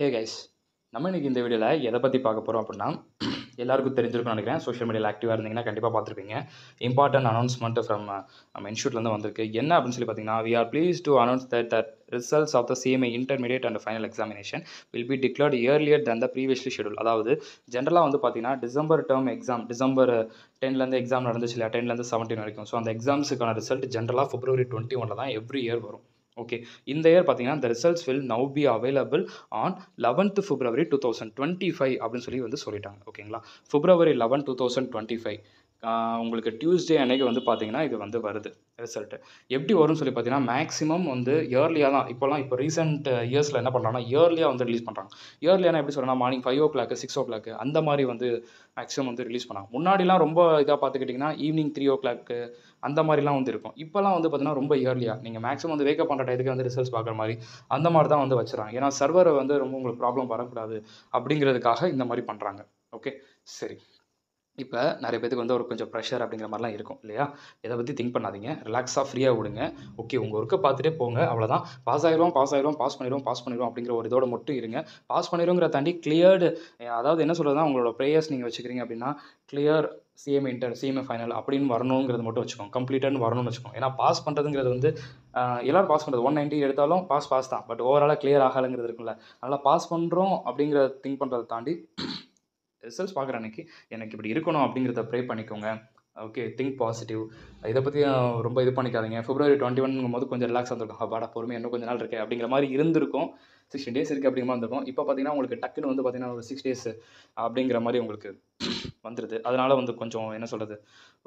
Hey guys, நம்ம இன்றைக்கி இந்த வீடியோவில் எதை பற்றி பார்க்க போகிறோம் அப்படின்னா, எல்லாருக்கும் தெரிஞ்சிருக்கும்னு நினைக்கிறேன். சோஷியல் மீடியாவில் ஆக்டிவாக இருந்தீங்கன்னா கண்டிப்பாக பார்த்துருப்பீங்க. இம்பார்ட்டன்ட் அனௌன்ஸ்மெண்ட் ஃப்ரம் நம்ம இன்ஸ்டியூட்லேருந்து வந்திருக்கு. என்ன அப்படின்னு சொல்லி பார்த்தீங்கன்னா, we are pleased to announce that results of the CMA intermediate and final examination will be declared earlier than the previously schedule. அதாவது ஜென்ரலாக வந்து பார்த்தீங்கன்னா டிசம்பர் டேர்ம் எக்ஸாம் டிசம்பர் 10லேருந்து எக்ஸாம் நடந்துச்சு இல்லையா, 10லேருந்து 17 வரைக்கும். ஸோ அந்த எக்ஸாம்ஸுக்கான ரிசல்ட் ஜென்ரலாக February 21 தான் எவ்ரி இயர் வரும். ஓகே, இந்த இயர் பார்த்தீங்கன்னா the results will now be available on 11th February 2025 அப்படின்னு சொல்லி வந்து சொல்லிட்டாங்க. ஓகேங்களா, February 11, 2025 உங்களுக்கு டியூஸ்டே அன்னைக்கு வந்து பார்த்தீங்கன்னா இது வந்து வருது ரிசல்ட்டு. எப்படி வரும்னு சொல்லி பார்த்தீங்கன்னா, மேக்ஸிமம் வந்து இயர்லியாக தான் இப்போ ரீசெண்ட் இயர்ஸில் என்ன பண்ணுறாங்கன்னா இயர்லியாக வந்து ரிலீஸ் பண்ணுறாங்க. இயர்லியான எப்படி சொல்கிறேன்னா, மார்னிங் 5 o'clock 6 o'clock அந்த மாதிரி வந்து மேக்ஸிமம் வந்து ரிலீஸ் பண்ணாங்க. முன்னாடிலாம் ரொம்ப இதாக பார்த்துக்கிட்டிங்கன்னா ஈவினிங் 3 o'clock அந்த மாதிரிலாம் வந்து இருக்கும். இப்போலாம் வந்து பார்த்தீங்கன்னா ரொம்ப இயர்லியாக நீங்கள் மேக்ஸிமம் வந்து வேக்கப் பண்ணுற டயத்துக்கு வந்து ரிசல்ட்ஸ் பார்க்குற மாதிரி அந்த மாதிரி தான் வந்து வச்சுறாங்க. ஏன்னா சர்வர் வந்து ரொம்ப உங்களுக்கு ப்ராப்ளம் வரக்கூடாது அப்படிங்கிறதுக்காக இந்த மாதிரி பண்ணுறாங்க. ஓகே, சரி. இப்போ நிறைய பேத்துக்கு வந்து ஒரு கொஞ்சம் ப்ரெஷர் அப்படிங்கிற மாதிரிலாம் இருக்கும் இல்லையா? இதை பற்றி திங்க் பண்ணாதீங்க, ரிலாக்ஸாக ஃப்ரீயாக விடுங்க. ஓகே, உங்கள் ஒர்க்கை பார்த்துட்டே போங்க, அவ்வளோதான். பாஸ் ஆயிடுவோம் பாஸ் பண்ணிடுவோம் அப்படிங்கிற ஒரு இதோட மட்டும் இருங்க. பாஸ் பண்ணிடுவோங்கிற தாண்டி கிளியர்டு, அதாவது என்ன சொல்கிறதுனா, உங்களோட ப்ரேயர்ஸ் நீங்கள் வச்சுக்கிறீங்க அப்படின்னா கிளியர் CMA ஃபைனல் அப்படின்னு வரணுங்கிறது மட்டும் வச்சுக்கோங்க. கம்ப்ளீட்டட்னு வரணும்னு வச்சுக்கோங்க. ஏன்னா பாஸ் பண்ணுறதுங்கிறது வந்து எல்லோரும் பாஸ் பண்ணுறது 190 எடுத்தாலும் பாஸ் தான். பட் ஓவராலாக கிளியர் ஆகலைங்கிறது இருக்குல்ல, நல்லா பாஸ் பண்ணுறோம் அப்படிங்கிறத திங்க் பண்ணுறதை தாண்டி ரிசல்ட்ஸ் பார்க்குற அன்றைக்கி எனக்கு இப்படி இருக்கணும் அப்படிங்கிறத ப்ரே பண்ணிக்கோங்க. Okay, think positive. இதை பற்றி ரொம்ப இது பண்ணிக்காதீங்க. February 21 போது கொஞ்சம் ரிலாக்ஸ் வந்துருக்கும். அப்பாடா பொறுமை இன்னும் கொஞ்சம் நாள் இருக்கே அப்படிங்கிற மாதிரி இருந்திருக்கும். 16 days இருக்குது அப்படிங்கிற மாதிரி இருந்திருக்கும். இப்போ பார்த்தீங்கன்னா உங்களுக்கு டக்குன்னு வந்து பார்த்தீங்கன்னா ஒரு 6 days அப்படிங்கிற மாதிரி உங்களுக்கு வந்துடுது. அதனால் வந்து கொஞ்சம் என்ன சொல்கிறது,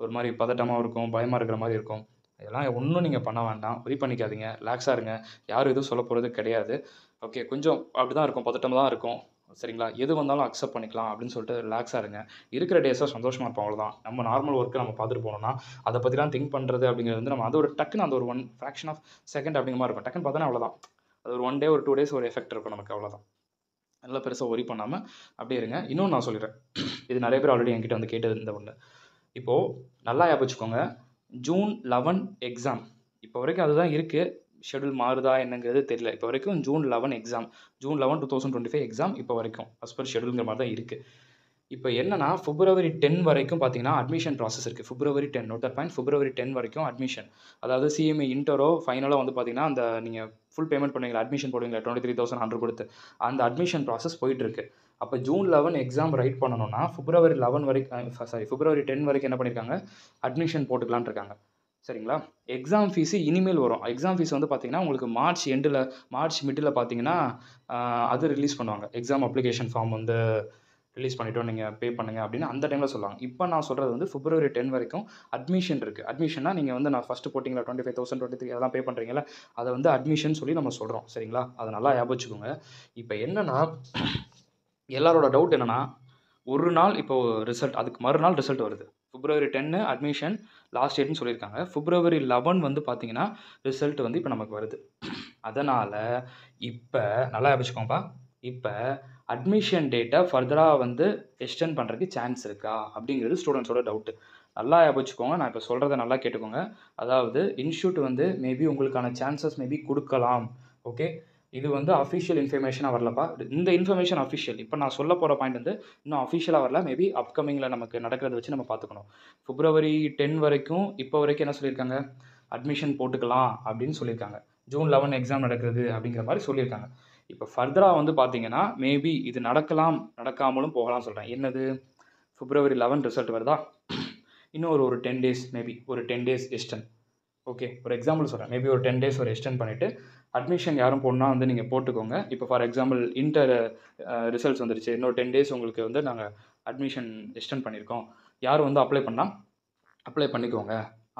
ஒரு மாதிரி பதட்டமாக இருக்கும், பயமாக இருக்கிற மாதிரி இருக்கும். இதெல்லாம் ஒன்றும் நீங்கள் பண்ண வேண்டாம், ஒரி பண்ணிக்காதீங்க, ரிலாக்ஸாக இருங்க. யாரும் எதுவும் சொல்ல போகிறது கிடையாது. ஓகே, கொஞ்சம் அப்படி தான் இருக்கும், பதட்டமாக தான் இருக்கும். சரிங்களா, எது வந்தாலும் அக்செப்ட் பண்ணிக்கலாம் அப்படின்னு சொல்லிட்டு ரிலாக்ஸாக இருங்க. இருக்கிற டேஸாக சந்தோஷமாக இருப்போம், அவ்வளோதான். நம்ம நார்மல் ஒர்க்கு நம்ம பார்த்துட்டு போனோம்னா அதை பற்றிலாம் திங்க் பண்ணுறது அப்படிங்கிறது வந்து நம்ம அது ஒரு டக்குன்னு அந்த ஒரு 1 fraction of second அப்படிங்கிற மாதிரி இருக்கும். டக்குன்னு பார்த்தோன்னா அவ்வளோதான். அது ஒரு 1 day ஒரு 2 days ஒரு எஃபெக்ட் இருக்கும் நமக்கு, அவ்வளோதான். நல்லா பெருசாக ஒரி பண்ணாமல் அப்படியே இருங்க. இன்னொன்று நான் சொல்லிடுறேன், இது நிறைய பேர் ஆல்ரெடி என்கிட்ட வந்து கேட்டது இந்த ஒன்று. இப்போது நல்லா ஞாபகம் வச்சுக்கோங்க, June 11 எக்ஸாம் இப்போ வரைக்கும் அதுதான் இருக்குது. ஷெடியூல் மாறுதா என்னங்கிறது தெரியல. இப்போ வரைக்கும் June 11 எக்ஸாம், June 11, 2025 எக்ஸாம் இப்போ வரைக்கும் அஸ் பர் ஷெடியூலுங்கிற மாதிரி தான் இருக்குது. இப்போ என்னன்னா February 10 வரைக்கும் பார்த்தீங்கன்னா அட்மிஷன் ப்ராசஸ் இருக்குது. February 10, note that point, February 10 வரைக்கும் அட்மிஷன். அதாவது CMA இன்டரோ ஃபைனலோ வந்து பார்த்தீங்கன்னா அந்த நீங்கள் ஃபுல் பேமெண்ட் பண்ணுவீங்களா, அட்மிஷன் போடுவீங்களா 23,100 கொடுத்து, அந்த அட்மிஷன் ப்ராசஸ் போயிட்டுருக்கு. அப்போ June 11 எக்ஸாம் ரைட் பண்ணணும்னா February 11 வரைக்கும் February 10 வரைக்கும் என்ன பண்ணியிருக்காங்க, அட்மிஷன் போட்டுக்கலான் இருக்காங்க. சரிங்களா, எக்ஸாம் ஃபீஸு இனிமேல் வரும். எக்ஸாம் ஃபீஸ் வந்து பார்த்தீங்கன்னா உங்களுக்கு மார்ச் மிட்டில் பார்த்தீங்கன்னா அது ரிலீஸ் பண்ணுவாங்க. எக்ஸாம் அப்ளிகேஷன் ஃபார்ம் வந்து ரிலீஸ் பண்ணிவிட்டோம், நீங்கள் பே பண்ணுங்கள் அப்படின்னு அந்த டைமில் சொல்லுவாங்க. இப்போ நான் சொல்கிறது வந்து February 10 வரைக்கும் அட்மிஷன் இருக்குது. அட்மிஷன்னா நீங்கள் வந்து நான் ஃபஸ்ட்டு போட்டிங்களா 25,000 23 அதெல்லாம் பே பண்ணுறீங்களா, அதை வந்து அட்மிஷன் சொல்லி நம்ம சொல்கிறோம். சரிங்களா, அதை நல்லா ஞாபகம் வச்சுக்கோங்க. இப்போ என்னென்னா எல்லாரோட டவுட் என்னென்னா, ஒரு நாள் இப்போது ரிசல்ட், அதுக்கு மறுநாள் ரிசல்ட் வருது. February 10 அட்மிஷன் லாஸ்ட் டேட்னு சொல்லியிருக்காங்க. February 11 வந்து பார்த்தீங்கன்னா ரிசல்ட் வந்து இப்போ நமக்கு வருது. அதனால் இப்போ நல்லா வச்சுக்கோங்கப்பா, இப்போ அட்மிஷன் டேட்டை ஃபர்தராக வந்து எக்ஸ்டெண்ட் பண்ணுறதுக்கு சான்ஸ் இருக்கா அப்படிங்கிறது ஸ்டூடெண்ட்ஸோட டவுட்டு. நல்லா வச்சுக்கோங்க, நான் இப்போ சொல்கிறத நல்லா கேட்டுக்கோங்க. அதாவது இன்ஸ்டியூட் வந்து மேபி உங்களுக்கான சான்சஸ் மேபி கொடுக்கலாம். ஓகே, இது வந்து அஃபிஷியல் இன்ஃபர்மேஷனாக வரலப்பா. இந்த இன்ஃபர்மேஷன் அஃபிஷியல். இப்போ நான் சொல்ல போகிற பாயிண்ட் வந்து இன்னும் அஃபிஷியலாக வரல. மேபி அப்கமிங்கில் நமக்கு நடக்கிறத வச்சு நம்ம பார்த்துக்கணும். February 10 வரைக்கும் இப்போ வரைக்கும் என்ன சொல்லியிருக்காங்க, அட்மிஷன் போட்டுக்கலாம் அப்படின்னு சொல்லியிருக்காங்க. June 11 எக்ஸாம் நடக்குது அப்படிங்கிற மாதிரி சொல்லியிருக்காங்க. இப்போ ஃபர்தராக வந்து பார்த்தீங்கன்னா மேபி இது நடக்கலாம், நடக்காமலும் போகலாம்னு சொல்கிறேன். என்னது, February 11 ரிசல்ட் வருதா, இன்னும் ஒரு 10 days மேபி ஒரு 10 days எக்ஸ்டெண்ட். ஓகே, ஒரு எக்ஸாம்பிள் சொல்கிறேன். மேபி ஒரு 10 days ஒரு எக்ஸ்டெண்ட் பண்ணிவிட்டு அட்மிஷன் யாரும் போடணும்னா வந்து நீங்கள் போட்டுக்கோங்க. இப்போ ஃபார் எக்ஸாம்பிள் இன்டர் ரிசல்ட்ஸ் வந்துருச்சு, இன்னொரு 10 days உங்களுக்கு வந்து நாங்கள் அட்மிஷன் எக்ஸ்டெண்ட் பண்ணியிருக்கோம், யாரும் வந்து அப்ளை பண்ணால் அப்ளை பண்ணிக்கோங்க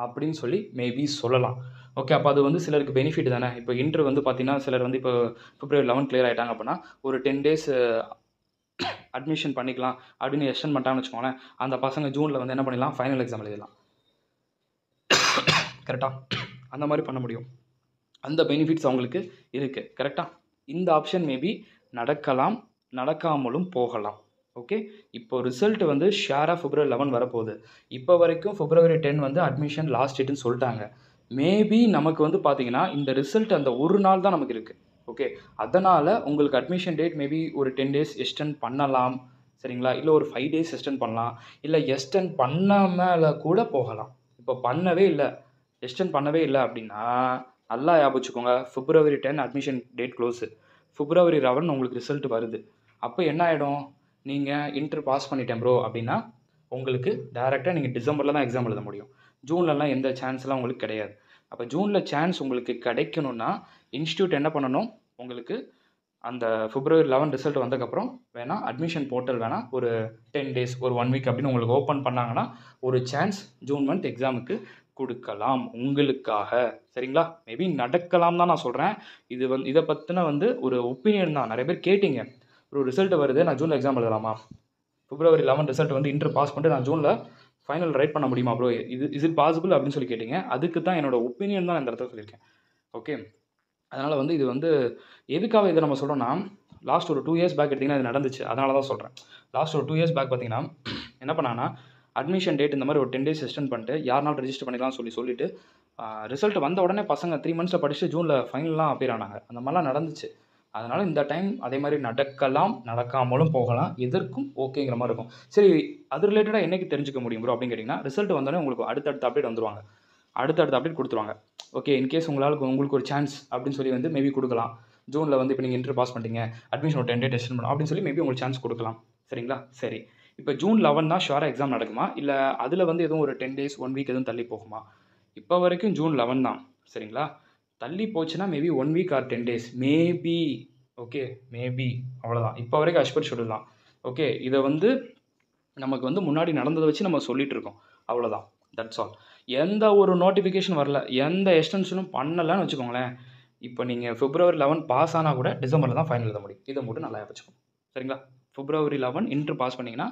அப்படின்னு சொல்லி மேபி சொல்லலாம். ஓகே, அப்போ அது வந்து சிலருக்கு பெனிஃபிட் தானே. இப்போ இன்டர் வந்து பார்த்தீங்கன்னா சிலர் வந்து இப்போ February 11 கிளியர் ஆகிட்டாங்க அப்படின்னா ஒரு 10 days அட்மிஷன் பண்ணிக்கலாம் அப்படின்னு எக்ஸ்டெண்ட் பண்ணிட்டாங்கன்னு வச்சுக்கோங்களேன். அந்த பசங்க ஜூனில் வந்து என்ன பண்ணிடலாம், ஃபைனல் எக்ஸாம் எழுதலாம். கரெக்டாக அந்த மாதிரி பண்ண முடியும். அந்த பெனிஃபிட்ஸ் அவங்களுக்கு இருக்குது. கரெக்டாக இந்த ஆப்ஷன் மேபி நடக்கலாம், நடக்காமலும் போகலாம். ஓகே, இப்போ ரிசல்ட் வந்து ஷேராக February 11 வரப்போகுது. இப்போ வரைக்கும் February 10 வந்து அட்மிஷன் லாஸ்ட் டேட்டுன்னு சொல்லிட்டாங்க. மேபி நமக்கு வந்து பார்த்தீங்கன்னா இந்த ரிசல்ட் அந்த ஒரு நாள் தான் நமக்கு இருக்குது. ஓகே, அதனால் உங்களுக்கு அட்மிஷன் டேட் மேபி ஒரு 10 டேஸ் எக்ஸ்டெண்ட் பண்ணலாம். சரிங்களா? இல்லை ஒரு 5 டேஸ் எக்ஸ்டெண்ட் பண்ணலாம். இல்லை எக்ஸ்டெண்ட் பண்ணாமல கூட போகலாம். இப்போ பண்ணவே இல்லை, எக்ஸ்டெண்ட் பண்ணவே இல்லை அப்படின்னா நல்லா ஞாபகம் வச்சுக்கோங்க. February 10 admission date close. February 11 உங்களுக்கு ரிசல்ட் வருது. அப்போ என்ன ஆகிடும்? நீங்கள் இன்டர் பாஸ் பண்ணிட்டேன் ப்ரோ அப்படின்னா உங்களுக்கு டைரெக்டாக நீங்கள் டிசம்பரில் தான் எக்ஸாம் எழுத முடியும். ஜூன்லலாம் எந்த சான்ஸ்லாம் உங்களுக்கு கிடையாது. அப்போ ஜூனில் சான்ஸ் உங்களுக்கு கிடைக்கணும்னா இன்ஸ்டியூட் என்ன பண்ணணும்? உங்களுக்கு அந்த February 11 ரிசல்ட் வந்ததுக்கப்புறம் வேணால் அட்மிஷன் போர்ட்டல் வேணால் ஒரு 10 டேஸ் ஒரு 1 வீக் அப்படின்னு உங்களுக்கு ஓப்பன் பண்ணாங்கன்னா ஒரு சான்ஸ் ஜூன் மந்த் எக்ஸாமுக்கு கொடுக்கலாம் உங்களுக்காக. சரிங்களா? மேபி நடக்கலாம் தான் நான் சொல்கிறேன். இதை பற்றின ஒரு ஒப்பீனியன் தான். நிறைய பேர் கேட்டிங்க, ஒரு ரிசல்ட் வருது, நான் ஜூனில் எக்ஸாம் எழுதலாமா? February 11 ரிசல்ட் இன்டர் பாஸ் பண்ணிட்டு நான் ஜூனில் ஃபைனல் ரைட் பண்ண முடியுமா ப்ரோ? இஸ் இட் பாசிபிள் அப்படின்னு சொல்லி கேட்டிங்க. அதுக்கு தான் என்னோட ஒப்பீனியன் தான் இந்த இடத்துல சொல்லியிருக்கேன். ஓகே, அதனால் இது எதுக்காக இதை நம்ம சொல்கிறோன்னா, லாஸ்ட் ஒரு 2 இயர்ஸ் பேக் எடுத்திங்கன்னா இது நடந்துச்சு. அதனால தான் சொல்கிறேன். லாஸ்ட் ஒரு 2 இயர்ஸ் பேக் பார்த்தீங்கன்னா என்ன பண்ணாங்கன்னா, அட்மிஷன் டேட் இந்த மாதிரி ஒரு 10 டேஸ் எக்ஸ்டெண்ட் பண்ணிட்டு யாருனாலும் ரெஜிஸ்டர் பண்ணிக்கலாம் சொல்லிட்டு ரிசல்ட் வந்த உடனே பசங்க 3 மந்த்ஸில் படிச்சுட்டு ஜூனில் ஃபைனல்லாம் அப்பியர் ஆனாங்க. அந்த மாதிரிலாம் நடந்துச்சு. அதனால் இந்த டைம் அதே மாதிரி நடக்கலாம், நடக்காமலும் போகலாம். எதற்கும் ஓகேங்கிற மாதிரி இருக்கும். சரி, அது ரிலேட்டடாக என்னைக்கு தெரிஞ்சுக்க முடியும் ப்ரோ அப்படின்னு கேட்டிங்கன்னா, ரிசல்ட் வந்தோடனே உங்களுக்கு அடுத்தடுத்த அப்டேட் வந்துருவாங்க. அடுத்தடுத்த அப்டேட் கொடுத்துருவாங்க. ஓகே, இன்கேஸ் உங்களுக்கு ஒரு சான்ஸ் அப்படின்னு சொல்லி மேபி கொடுக்கலாம். ஜூனில் இப்போ நீங்கள் இன்டர் பாஸ் பண்ணிட்டீங்க, அட்மிஷன் ஒரு 10 டே டெஸ்ட் பண்ணணும் அப்படின்னு சொல்லி மேபி உங்களுக்கு சான்ஸ் கொடுக்கலாம். சரிங்களா? சரி, இப்போ ஜூன் 11 தான் ஷுவராக எக்ஸாம் நடக்குமா? இல்லை அதில் எதுவும் ஒரு 10 டேஸ் 1 வீக் எதுவும் தள்ளி போகுமா? இப்போ வரைக்கும் ஜூன் 11 தான். சரிங்களா? தள்ளி போச்சுன்னா maybe 1 week or 10 days maybe. Okay, maybe, அவ்வளோதான். இப்போ வரைக்கும் அஷ்பர் ஷெட்யூல் தான். ஓகே, இதை நமக்கு முன்னாடி நடந்ததை வச்சு நம்ம சொல்லிகிட்டு இருக்கோம். அவ்வளோதான், தட்ஸ் ஆல். எந்த ஒரு நோட்டிஃபிகேஷன் வரல, எந்த எக்ஸ்டென்ஷனும் பண்ணலைன்னு வச்சுக்கோங்களேன். இப்போ நீங்கள் February 11 பாஸ் ஆனால் கூட டிசம்பரில் தான் ஃபைனல் எழுத முடியும். இதை மட்டும் நல்லா வச்சுக்கோங்க. சரிங்களா? February 11 இன்டர் பாஸ் பண்ணிங்கன்னா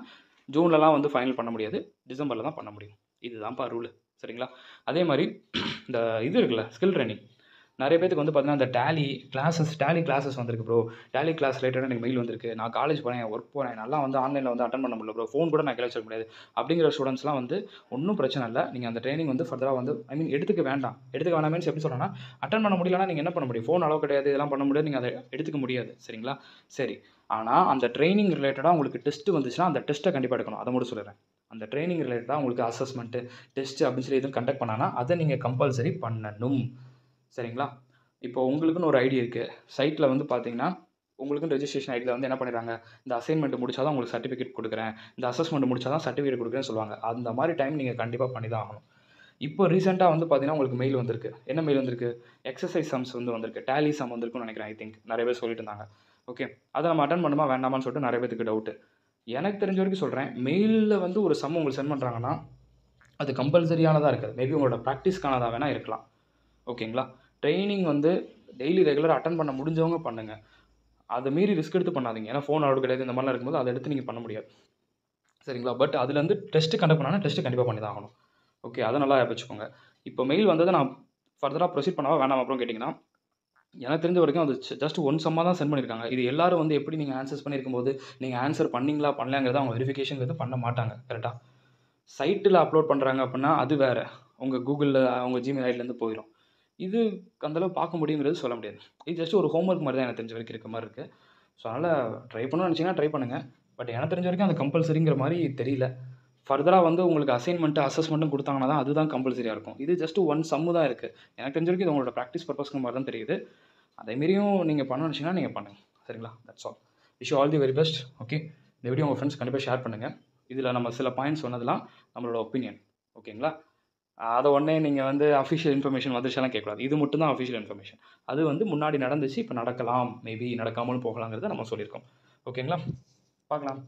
ஜூன்லலாம் ஃபைனல் பண்ண முடியாது, டிசம்பரில் தான் பண்ண முடியும். இதுதான்ப்பா ரூலு. சரிங்களா? அதே மாதிரி இந்த இது இருக்குல்ல, ஸ்கில் ட்ரைனிங். நிறைய பேருக்கு பார்த்தீங்கன்னா இந்த டேலி கிளாஸஸ் வந்திருக்கு ப்ரோ. டேலி கிளாஸ் ரிலேட்டடாக எனக்கு மெயில் வந்திருக்கு. நான் காலேஜ் போகிறேன், ஒர்க் போகிறேன், நல்லா ஆன்லைனில் அட்டன் பண்ண முடியல ப்ரோ. ஃபோன் கூட நான் கையில் வச்சுக்க முடியாது அப்படிங்கிற ஸ்டூடெண்ட்ஸ்லாம் ஒன்றும் பிரச்சனை இல்லை. நீங்கள் அந்த ட்ரைனிங் ஃபர்தராக எடுத்துக்க வேண்டாம். மீன்ஸ் எப்படி சொல்கிறேன்னா, அட்டன் பண்ண முடியலன்னா நீங்கள் என்ன பண்ண முடியும்? ஃபோன் அளவு கிடையாது, இதெல்லாம் பண்ண முடியாது, நீங்கள் அதை எடுத்துக்க முடியாது. சரிங்களா? சரி, ஆனால் அந்த ட்ரைனிங் ரிலேட்டடாக உங்களுக்கு டெஸ்ட்டு வந்துச்சுன்னா அந்த டெஸ்ட்டை கண்டிப்பாக எடுக்கணும். அதை மட்டும் சொல்லிடுறேன். அந்த ட்ரைனிங் ரிலேட்டடாக உங்களுக்கு அசஸ்மெண்ட்டு, டெஸ்ட்டு அப்படின்னு சொல்லி எதுவும் கண்டக்ட் பண்ணான்னா அதை நீங்கள் கம்பல்சரி பண்ணணும். சரிங்களா? இப்போ உங்களுக்குன்னு ஒரு ஐடி இருக்குது. சைட்டில் பார்த்தீங்கன்னா உங்களுக்குன்னு ரெஜிஸ்ட்ரேஷன் ஐடியில் என்ன பண்ணிடுறாங்க, இந்த அசைன்மெண்ட் முடிச்சா தான் உங்களுக்கு சர்டிஃபிகேட் கொடுக்குறேன், இந்த அசஸ்மெண்ட் முடிச்சா தான் சர்டிஃபிகேட் கொடுக்குறேன்னு சொல்லுவாங்க. அந்த மாதிரி டைம் நீங்கள் கண்டிப்பாக பண்ணி தான் ஆகணும். இப்போ ரீசெண்டாக பார்த்தீங்கன்னா உங்களுக்கு மெயில் வந்திருக்கு. என்ன மெயில் வந்திருக்கு? எக்ஸசைஸ் சம்ஸ் வந்திருக்கு. டேலி சம் வந்திருக்குன்னு நினைக்கிறேன். ஐ திங்க் நிறைய பேர் சொல்லிட்டு இருந்தாங்க. ஓகே, அதை நம்ம அட்டன் பண்ணுமா வேண்டாமான்னு சொல்லிட்டு நிறைய பேருக்கு டவுட்டு. எனக்கு தெரிஞ்ச வரைக்கும் சொல்கிறேன், மெயிலில் ஒரு சம் உங்களுக்கு சென்ட் பண்ணுறாங்கன்னா அது கம்பல்சரியானதாக இருக்காது. மேபி உங்களோட ப்ராக்டிஸ்க்கானதாக வேணால் இருக்கலாம். ஓகேங்களா? ட்ரைனிங் டெய்லி ரெகுலராக அட்டன் பண்ண முடிஞ்சவங்க பண்ணுங்கள். அதை மீறி ரிஸ்க் எடுத்து பண்ணாதீங்க. ஏன்னா ஃபோன் அலோட் கிடையாது, இந்த மாதிரிலாம் இருக்கும்போது அதை எடுத்து நீங்கள் பண்ண முடியாது. சரிங்களா? பட் அதுலேருந்து டெஸ்ட்டு கண்டக்ட் பண்ணால் டெஸ்ட்டு கண்டிப்பாக பண்ணி தான் ஆகணும். ஓகே, அதை நல்லா வச்சுக்கோங்க. இப்போ மெயில் வந்ததை நான் ஃபர்தராக ப்ரொசீட் பண்ணவா வேணாம் அப்புறம் கேட்டிங்கன்னா, எனக்கு தெரிஞ்ச வரைக்கும் அது ஜஸ்ட் ஒன் சம்மாக தான் சென்ட் பண்ணியிருக்காங்க. இது எல்லாரும் எப்படி நீங்கள் ஆன்சர்ஸ் பண்ணியிருக்கும்போது நீங்கள் ஆன்சர் பண்ணிங்களா பண்ணலாங்கிறத அவங்க வெரிஃபிகேஷன் பண்ண மாட்டாங்க. கரெக்டாக? சைட்டில் அப்லோட் பண்ணுறாங்க அப்படின்னா அது வேறு. உங்கள் கூகுளில் அவங்க ஜிமெயில் ஐடிலேருந்து போயிடும். இது அந்தளவு பார்க்க முடியுங்கிறது சொல்ல முடியாது. இது ஜஸ்ட் ஒரு ஹோம்ஒர்க் மாதிரி தான் எனக்கு தெரிஞ்ச வரைக்கும் இருக்க மாதிரி இருக்குது. ஸோ அதனால் ட்ரை பண்ணணும்னு நினச்சிங்கன்னா ட்ரை பண்ணுங்கள். பட் எனக்கு தெரிஞ்ச வரைக்கும் அது கம்பல்சரிங்கிற மாதிரி தெரியல. ஃபர்தராக உங்களுக்கு அசைன்மெண்ட்டு அசஸ்மெண்ட்டும் கொடுத்தாங்கன்னா தான் அதுதான் கம்பல்சரியாக இருக்கும். இது ஜஸ்ட் ஒன் சம்மு தான் இருக்குது. எனக்கு தெரிஞ்ச வரைக்கும் இது உங்களோட ப்ராக்டிஸ் பர்பஸ்க்கு மாதிரி தான் தெரியுது. அதேமாரியும் நீங்கள் பண்ணணும்னு நினச்சிங்கன்னா நீங்கள் பண்ணுங்கள். சரிங்களா? That's all. Wish you all the very best. Okay, இந்த வீடியோ உங்கள் ஃப்ரெண்ட்ஸ் கண்டிப்பாக ஷேர் பண்ணுங்கள். இதில் நம்ம சில பாயிண்ட்ஸ் சொன்னதெல்லாம் நம்மளோட ஒப்பீனியன். ஓகேங்களா? அதை உடனே நீங்கள் அஃபிஷியல் இன்ஃபர்மேஷன் வந்துருச்செல்லாம் கேட்கக்கூடாது. இது மட்டும் தான் அஃபிஷியல் இன்ஃபர்மேஷன். அது முன்னாடி நடந்துச்சு, இப்போ நடக்கலாம், மேபி நடக்காமலும் போகலாங்கிறத நம்ம சொல்லியிருக்கோம். ஓகேங்களா? பார்க்கலாம்.